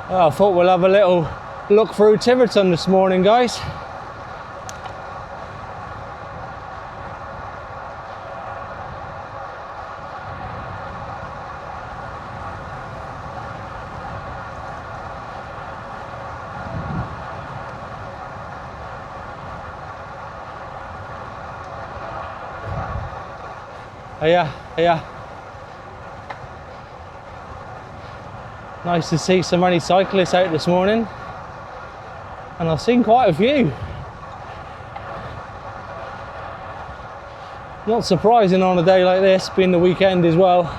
Well, I thought we'll have a little look through Tiverton this morning, guys. Yeah. Nice to see so many cyclists out this morning, and I've seen quite a few. Not surprising on a day like this, being the weekend as well.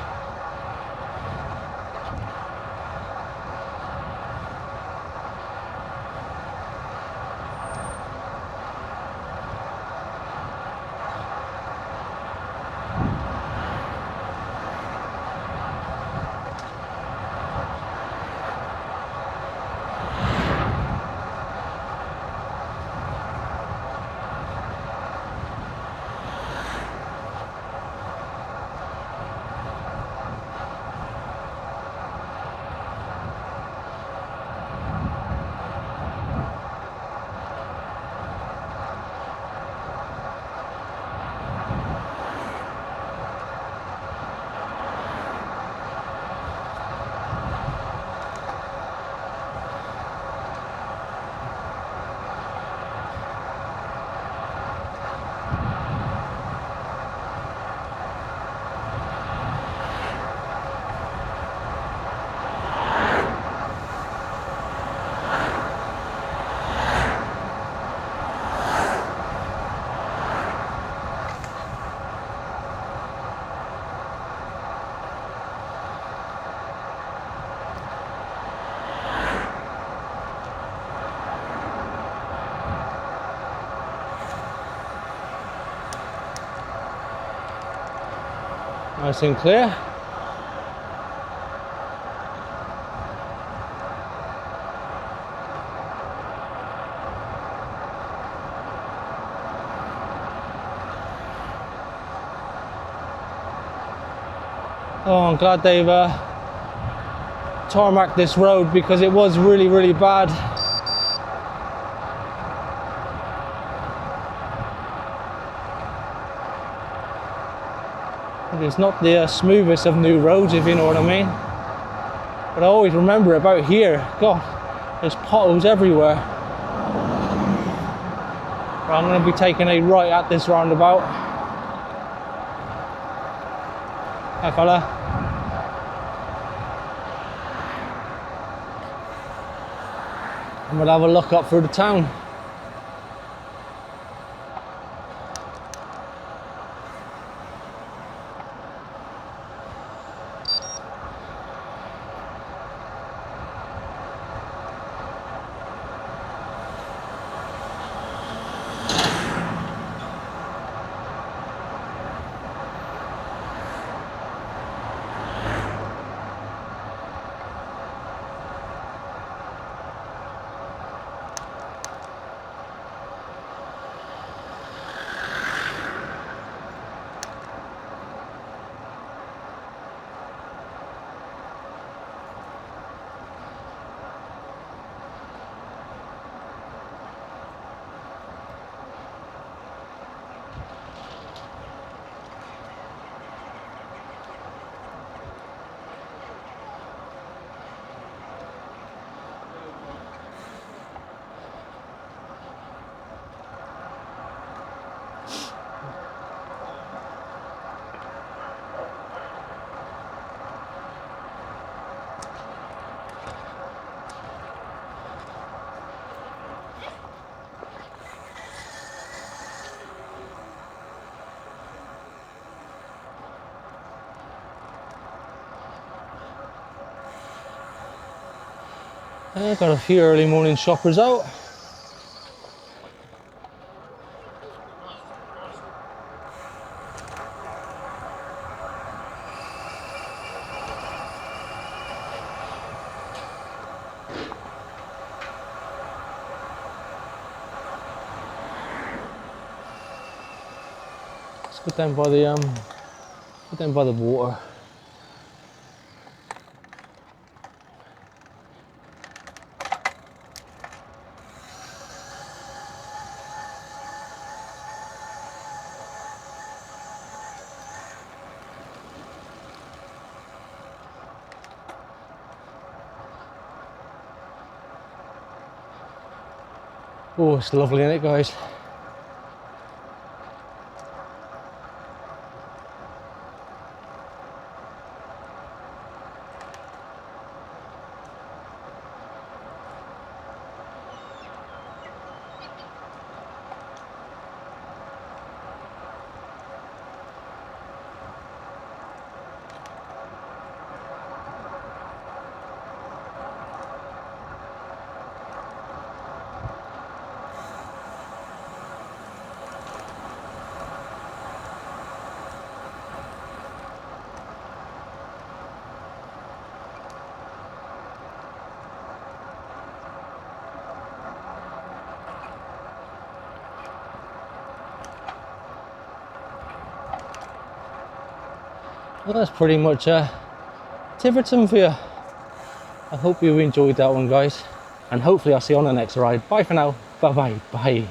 Nice and clear. Oh, I'm glad they've tarmacked this road, because it was really bad. It's not the smoothest of new roads, if you know what I mean. But I always remember about here, God, there's potholes everywhere. But I'm going to be taking a right at this roundabout. Hi fella. And we'll have a look up through the town. Got a few early morning shoppers out. Let's go down by the water. Oh, it's lovely, isn't it, guys? Well, that's pretty much Tiverton for you. I hope you enjoyed that one, guys, and hopefully I'll see you on the next ride. Bye for now. Bye bye.